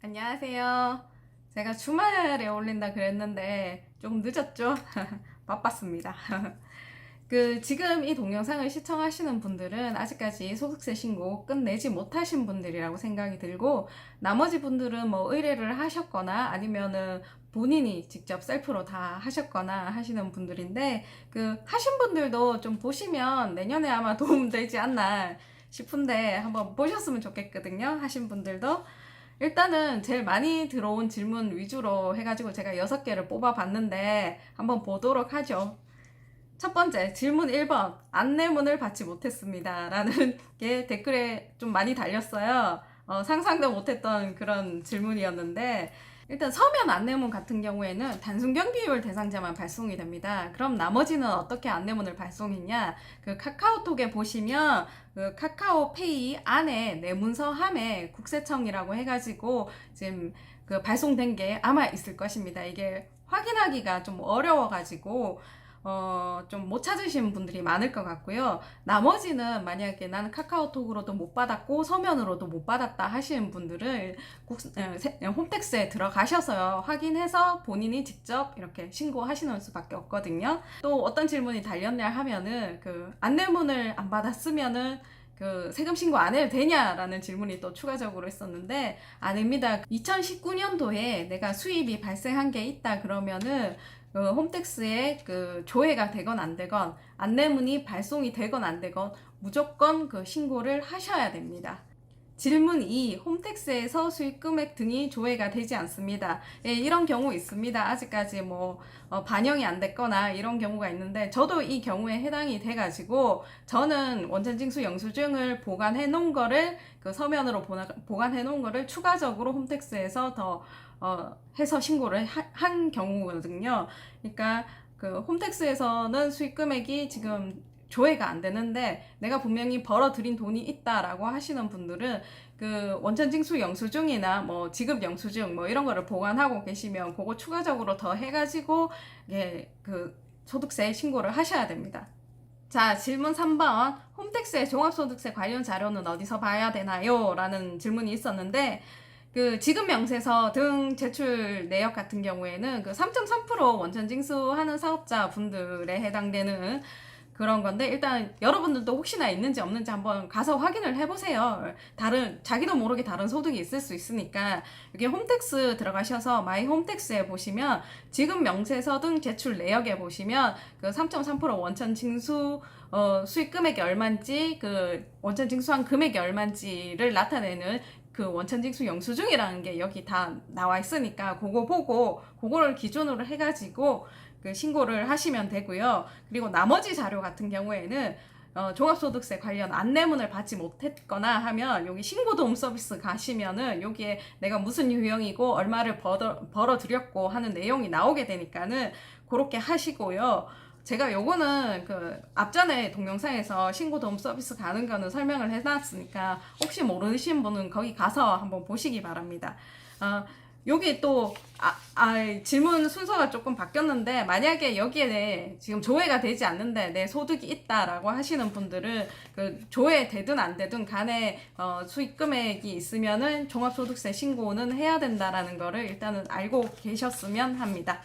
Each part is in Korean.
안녕하세요. 제가 주말에 올린다 그랬는데 조금 늦었죠? 바빴습니다. 지금 이 동영상을 시청하시는 분들은 아직까지 소득세 신고 끝내지 못하신 분들이라고 생각이 들고, 나머지 분들은 뭐 의뢰를 하셨거나 아니면은 본인이 직접 셀프로 다 하셨거나 하시는 분들인데, 하신 분들도 좀 보시면 내년에 아마 도움되지 않나 싶은데 한번 보셨으면 좋겠거든요. 하신 분들도. 일단은 제일 많이 들어온 질문 위주로 해가지고 제가 6개를 뽑아봤는데 한번 보도록 하죠. 첫 번째, 질문 1번. 안내문을 받지 못했습니다. 라는 게 댓글에 좀 많이 달렸어요. 상상도 못했던 그런 질문이었는데, 일단 서면 안내문 같은 경우에는 단순 경비율 대상자만 발송이 됩니다. 그럼 나머지는 어떻게 안내문을 발송했냐? 카카오톡에 보시면 카카오페이 안에 내 문서함에 국세청이라고 해가지고 지금 발송된 게 아마 있을 것입니다. 이게 확인하기가 좀 어려워가지고 좀 못 찾으신 분들이 많을 것 같고요. 나머지는 만약에 나는 카카오톡으로도 못 받았고 서면으로도 못 받았다 하시는 분들은 홈택스에 들어가셔서 확인해서 본인이 직접 이렇게 신고하시는 수밖에 없거든요. 또 어떤 질문이 달렸냐 하면은 안내문을 안 받았으면은 세금 신고 안 해도 되냐라는 질문이 또 추가적으로 있었는데, 아닙니다. 2019년도에 내가 수입이 발생한 게 있다 그러면은 홈택스에 조회가 되건 안 되건 안내문이 발송이 되건 안 되건 무조건 신고를 하셔야 됩니다. 질문 2. 홈택스에서 수익금액 등이 조회가 되지 않습니다. 예, 이런 경우 있습니다. 아직까지 반영이 안 됐거나 이런 경우가 있는데, 저도 이 경우에 해당이 돼가지고 저는 원천징수 영수증을 보관해 놓은 거를 서면으로 보관해 놓은 거를 추가적으로 홈택스에서 더 해서 신고를 한 경우거든요. 그러니까 홈택스에서는 수익금액이 지금 조회가 안 되는데 내가 분명히 벌어들인 돈이 있다라고 하시는 분들은 원천징수 영수증이나 지급 영수증 이런 거를 보관하고 계시면 그거 추가적으로 더 해가지고 소득세 신고를 하셔야 됩니다. 자, 질문 3번. 홈택스의 종합소득세 관련 자료는 어디서 봐야 되나요? 라는 질문이 있었는데, 지급 명세서 등 제출 내역 같은 경우에는 3.3% 원천 징수하는 사업자 분들에 해당되는 그런 건데, 일단 여러분들도 혹시나 있는지 없는지 한번 가서 확인을 해보세요. 자기도 모르게 다른 소득이 있을 수 있으니까. 여기 홈택스 들어가셔서 마이 홈택스에 보시면 지급 명세서 등 제출 내역에 보시면 3.3% 원천 징수 수익 금액이 얼마인지, 원천 징수한 금액이 얼마인지를 나타내는 원천징수 영수증이라는 게 여기 다 나와 있으니까 그거 보고 그거를 기준으로 해가지고 신고를 하시면 되고요. 그리고 나머지 자료 같은 경우에는 종합소득세 관련 안내문을 받지 못했거나 하면 여기 신고도움 서비스 가시면은 여기에 내가 무슨 유형이고 얼마를 벌어들였고 하는 내용이 나오게 되니까는 그렇게 하시고요. 제가 요거는 앞전에 동영상에서 신고도움 서비스 가는 거는 설명을 해놨으니까 혹시 모르신 분은 거기 가서 한번 보시기 바랍니다. 여기 또 질문 순서가 조금 바뀌었는데, 만약에 여기에 지금 조회가 되지 않는데 내 소득이 있다라고 하시는 분들은 조회 되든 안 되든 간에 수익 금액이 있으면은 종합소득세 신고는 해야 된다라는 거를 일단은 알고 계셨으면 합니다.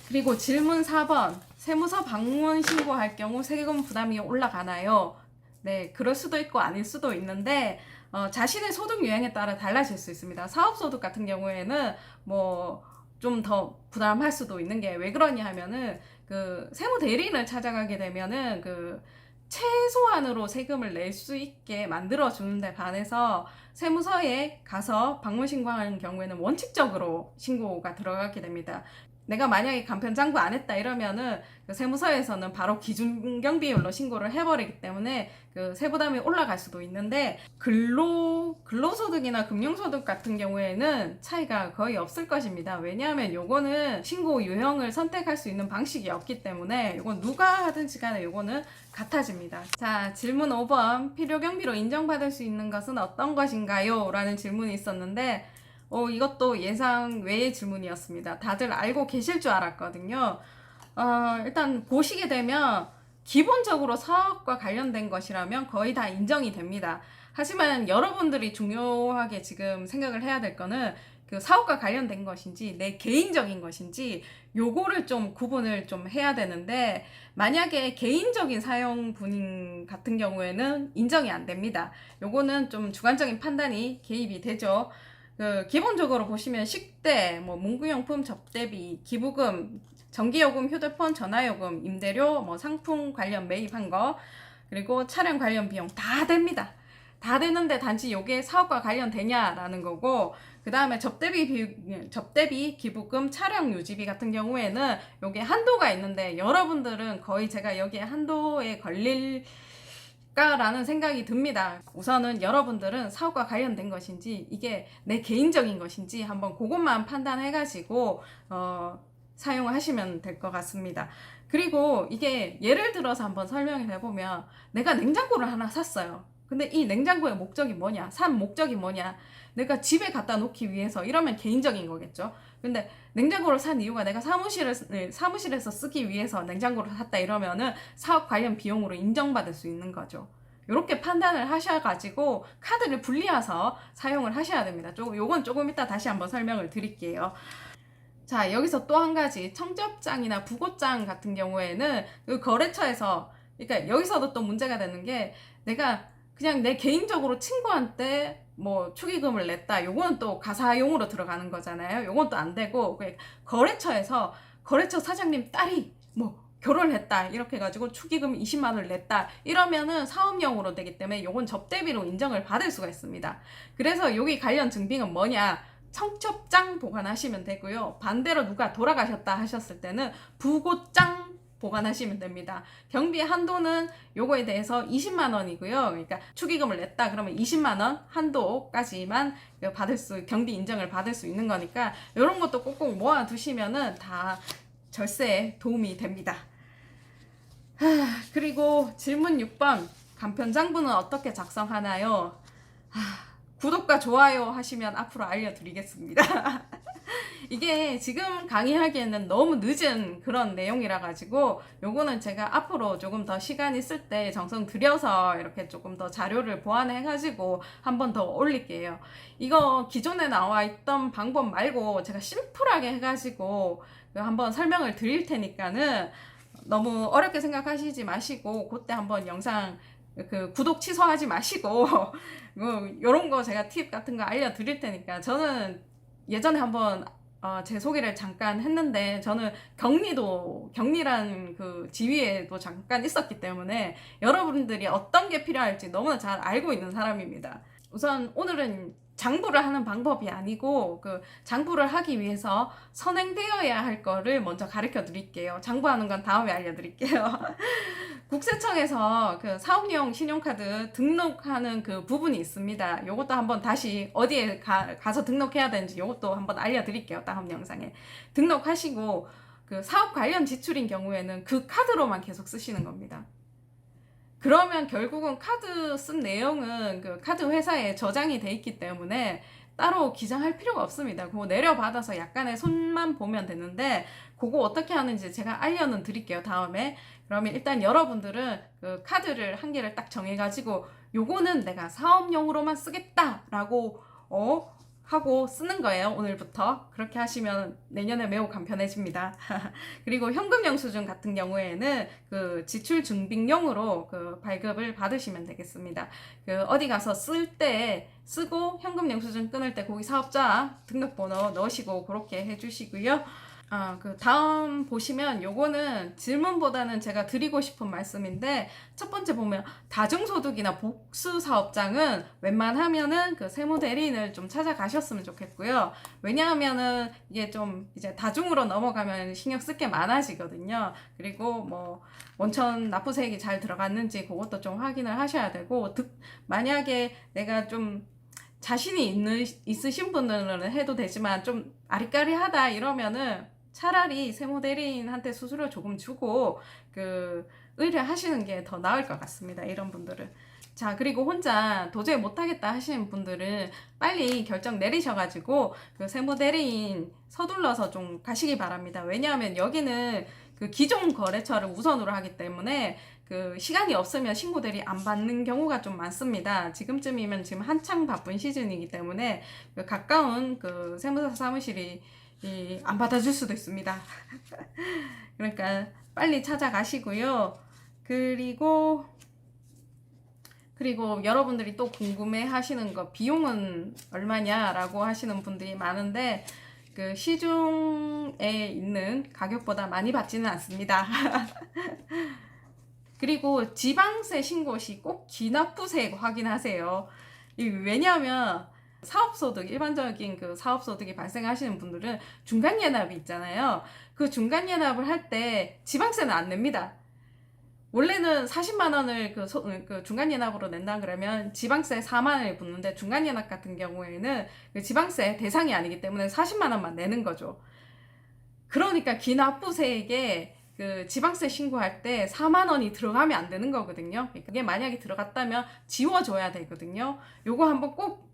그리고 질문 4번. 세무서 방문 신고할 경우 세금 부담이 올라가나요? 네, 그럴 수도 있고 아닐 수도 있는데 자신의 소득 유형에 따라 달라질 수 있습니다. 사업소득 같은 경우에는 좀 더 부담할 수도 있는 게 왜 그러냐 하면은 세무 대리인을 찾아가게 되면은 최소한으로 세금을 낼 수 있게 만들어 주는데 반해서 세무서에 가서 방문 신고하는 경우에는 원칙적으로 신고가 들어가게 됩니다. 내가 만약에 간편장부 안 했다 이러면은 세무서에서는 바로 기준 경비율로 신고를 해버리기 때문에 세부담이 올라갈 수도 있는데, 근로소득이나 금융소득 같은 경우에는 차이가 거의 없을 것입니다. 왜냐하면 요거는 신고 유형을 선택할 수 있는 방식이 없기 때문에 요건 누가 하든지 간에 요거는 같아집니다. 자, 질문 5번. 필요경비로 인정받을 수 있는 것은 어떤 것인가요? 라는 질문이 있었는데, 이것도 예상 외의 질문이었습니다. 다들 알고 계실 줄 알았거든요. 일단 보시게 되면 기본적으로 사업과 관련된 것이라면 거의 다 인정이 됩니다. 하지만 여러분들이 중요하게 지금 생각을 해야 될 거는 그 사업과 관련된 것인지 내 개인적인 것인지 요거를 좀 구분을 좀 해야 되는데, 만약에 개인적인 사용분 같은 경우에는 인정이 안 됩니다. 요거는 좀 주관적인 판단이 개입이 되죠. 기본적으로 보시면 식대, 뭐 문구용품 접대비, 기부금, 전기요금, 휴대폰, 전화요금, 임대료, 뭐 상품 관련 매입한 거, 그리고 차량 관련 비용 다 됩니다. 다 되는데 단지 요게 사업과 관련되냐라는 거고, 그 다음에 접대비, 기부금, 차량 유지비 같은 경우에는 요게 한도가 있는데, 여러분들은 거의 제가 여기에 한도에 걸릴까라는 생각이 듭니다. 우선은 여러분들은 사업과 관련된 것인지 이게 내 개인적인 것인지 한번 그것만 판단해가지고 사용을 하시면 될 것 같습니다. 그리고 이게 예를 들어서 한번 설명을 해보면, 내가 냉장고를 하나 샀어요. 근데 이 냉장고의 목적이 뭐냐? 산 목적이 뭐냐? 내가 집에 갖다 놓기 위해서, 이러면 개인적인 거겠죠. 근데 냉장고를 산 이유가 내가 사무실에서 쓰기 위해서 냉장고를 샀다 이러면은 사업 관련 비용으로 인정받을 수 있는 거죠. 이렇게 판단을 하셔가지고 카드를 분리해서 사용을 하셔야 됩니다. 요건 조금 이따 다시 한번 설명을 드릴게요. 자, 여기서 또 한 가지, 청첩장이나 부고장 같은 경우에는 그 거래처에서, 그러니까 여기서도 또 문제가 되는 게, 내가 그냥 내 개인적으로 친구한테 뭐 축의금을 냈다, 요거는 또 가사용으로 들어가는 거잖아요. 요건 또 안 되고, 거래처에서 거래처 사장님 딸이 뭐 결혼했다 이렇게 해가지고 축의금 20만 원을 냈다 이러면은 사업용으로 되기 때문에 요건 접대비로 인정을 받을 수가 있습니다. 그래서 여기 관련 증빙은 뭐냐? 청첩장 보관하시면 되고요. 반대로 누가 돌아가셨다 하셨을 때는 부고장 보관하시면 됩니다. 경비 한도는 요거에 대해서 20만 원이고요. 그러니까 축의금을 냈다 그러면 20만 원 한도까지만 경비 인정을 받을 수 있는 거니까, 이런 것도 꼭꼭 모아 두시면은 다 절세에 도움이 됩니다. 그리고 질문 6번, 간편장부는 어떻게 작성하나요? 구독과 좋아요 하시면 앞으로 알려드리겠습니다. 이게 지금 강의하기에는 너무 늦은 그런 내용이라 가지고, 요거는 제가 앞으로 조금 더 시간 있을 때 정성 들여서 이렇게 조금 더 자료를 보완해 가지고 한 번 더 올릴게요. 이거 기존에 나와 있던 방법 말고 제가 심플하게 해가지고 한번 설명을 드릴 테니까는 너무 어렵게 생각하시지 마시고, 그때 한번 영상 구독 취소하지 마시고 요런 거 제가 팁 같은 거 알려드릴 테니까. 저는 예전에 한번 제 소개를 잠깐 했는데, 저는 격리란 그 지위에도 잠깐 있었기 때문에 여러분들이 어떤 게 필요할지 너무나 잘 알고 있는 사람입니다. 우선 오늘은 장부를 하는 방법이 아니고, 그 장부를 하기 위해서 선행되어야 할 거를 먼저 가르쳐 드릴게요. 장부하는 건 다음에 알려드릴게요. 국세청에서 그 사업용 신용카드 등록하는 그 부분이 있습니다. 요것도 한번 다시 어디에 가서 등록해야 되는지 요것도 한번 알려드릴게요. 다음 영상에. 등록하시고 그 사업 관련 지출인 경우에는 그 카드로만 계속 쓰시는 겁니다. 그러면 결국은 카드 쓴 내용은 그 카드 회사에 저장이 돼 있기 때문에 따로 기장할 필요가 없습니다. 그거 내려받아서 약간의 손만 보면 되는데, 그거 어떻게 하는지 제가 알려는 드릴게요, 다음에. 그러면 일단 여러분들은 그 카드를 한 개를 딱 정해가지고, 요거는 내가 사업용으로만 쓰겠다라고 하고 쓰는 거예요, 오늘부터. 그렇게 하시면 내년에 매우 간편해집니다. 그리고 현금 영수증 같은 경우에는 그 지출 증빙용으로 그 발급을 받으시면 되겠습니다. 그 어디 가서 쓸 때 쓰고, 현금 영수증 끊을 때 거기 사업자 등록번호 넣으시고 그렇게 해주시고요. 그 다음 보시면 요거는 질문보다는 제가 드리고 싶은 말씀인데, 첫 번째 보면 다중소득이나 복수사업장은 웬만하면은 그 세무대리인을 좀 찾아가셨으면 좋겠고요. 왜냐하면은 이게 좀 이제 다중으로 넘어가면 신경 쓸 게 많아지거든요. 그리고 뭐 원천 납부세액이 잘 들어갔는지 그것도 좀 확인을 하셔야 되고, 만약에 내가 좀 자신이 있으신 분들은 해도 되지만 좀 아리까리하다 이러면은 차라리 세무대리인한테 수수료 조금 주고 의뢰하시는 게 더 나을 것 같습니다, 이런 분들은. 자, 그리고 혼자 도저히 못하겠다 하시는 분들은 빨리 결정 내리셔가지고 그 세무대리인 서둘러서 좀 가시기 바랍니다. 왜냐하면 여기는 그 기존 거래처를 우선으로 하기 때문에 그 시간이 없으면 신고 대리 안 받는 경우가 좀 많습니다. 지금쯤이면 지금 한창 바쁜 시즌이기 때문에 그 가까운 그 세무사 사무실이 안 받아줄 수도 있습니다. 그러니까 빨리 찾아가시고요. 그리고 여러분들이 또 궁금해 하시는 거, 비용은 얼마냐라고 하시는 분들이 많은데, 그 시중에 있는 가격보다 많이 받지는 않습니다. 그리고 지방세 신고 시 꼭 기납부세 확인하세요. 왜냐하면 사업소득, 일반적인 그 사업소득이 발생하시는 분들은 중간예납이 있잖아요. 그 중간예납을 할 때 지방세는 안 냅니다. 원래는 40만 원을 그 중간예납으로 낸다 그러면 지방세 4만 원이 붙는데, 중간예납 같은 경우에는 그 지방세 대상이 아니기 때문에 40만 원만 내는 거죠. 그러니까 기납부세액에 그 지방세 신고할 때 4만 원이 들어가면 안 되는 거거든요. 그게 만약에 들어갔다면 지워줘야 되거든요. 요거 한번 꼭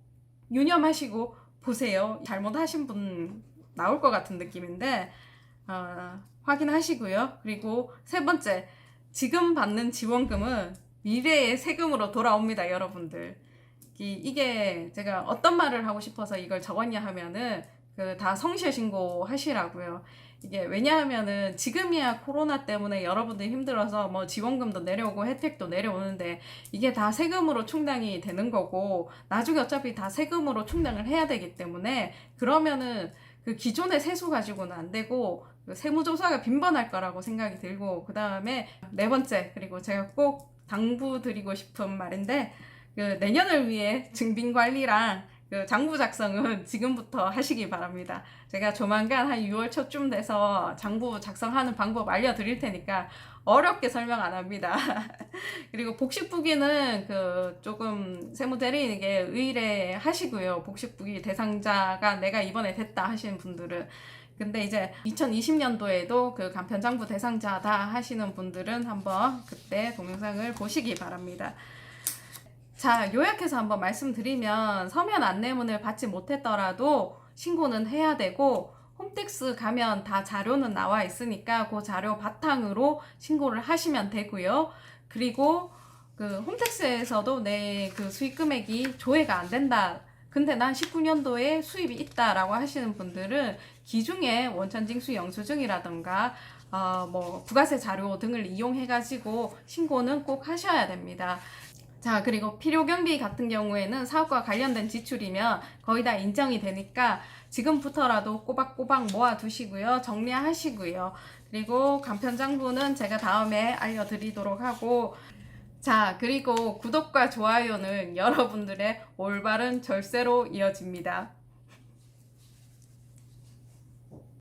유념하시고 보세요. 잘못하신 분 나올 것 같은 느낌인데, 확인하시고요. 그리고 세 번째, 지금 받는 지원금은 미래의 세금으로 돌아옵니다, 여러분들. 이게 제가 어떤 말을 하고 싶어서 이걸 적었냐 하면은, 다 성실 신고하시라고요. 이게 왜냐하면은 지금이야 코로나 때문에 여러분들이 힘들어서 뭐 지원금도 내려오고 혜택도 내려오는데, 이게 다 세금으로 충당이 되는 거고, 나중에 어차피 다 세금으로 충당을 해야 되기 때문에, 그러면은 그 기존의 세수 가지고는 안 되고 세무조사가 빈번할 거라고 생각이 들고, 그 다음에 네 번째, 그리고 제가 꼭 당부드리고 싶은 말인데, 그 내년을 위해 증빙관리랑 그 장부 작성은 지금부터 하시기 바랍니다. 제가 조만간 한 6월 초쯤 돼서 장부 작성하는 방법 알려드릴 테니까 어렵게 설명 안 합니다. 그리고 복식부기는 그 조금 세무대리인에게 의뢰하시고요. 복식부기 대상자가 내가 이번에 됐다 하시는 분들은. 근데 이제 2020년도에도 그 간편장부 대상자다 하시는 분들은 한번 그때 동영상을 보시기 바랍니다. 자, 요약해서 한번 말씀드리면, 서면 안내문을 받지 못했더라도 신고는 해야 되고, 홈택스 가면 다 자료는 나와 있으니까 그 자료 바탕으로 신고를 하시면 되고요. 그리고 그 홈택스에서도 내 그 수익 금액이 조회가 안 된다, 근데 난 19년도에 수입이 있다라고 하시는 분들은 기중에 원천징수 영수증이라던가 뭐 부가세 자료 등을 이용해가지고 신고는 꼭 하셔야 됩니다. 자, 그리고 필요경비 같은 경우에는 사업과 관련된 지출이면 거의 다 인정이 되니까 지금부터라도 꼬박꼬박 모아두시고요. 정리하시고요. 그리고 간편장부는 제가 다음에 알려드리도록 하고, 자, 그리고 구독과 좋아요는 여러분들의 올바른 절세로 이어집니다.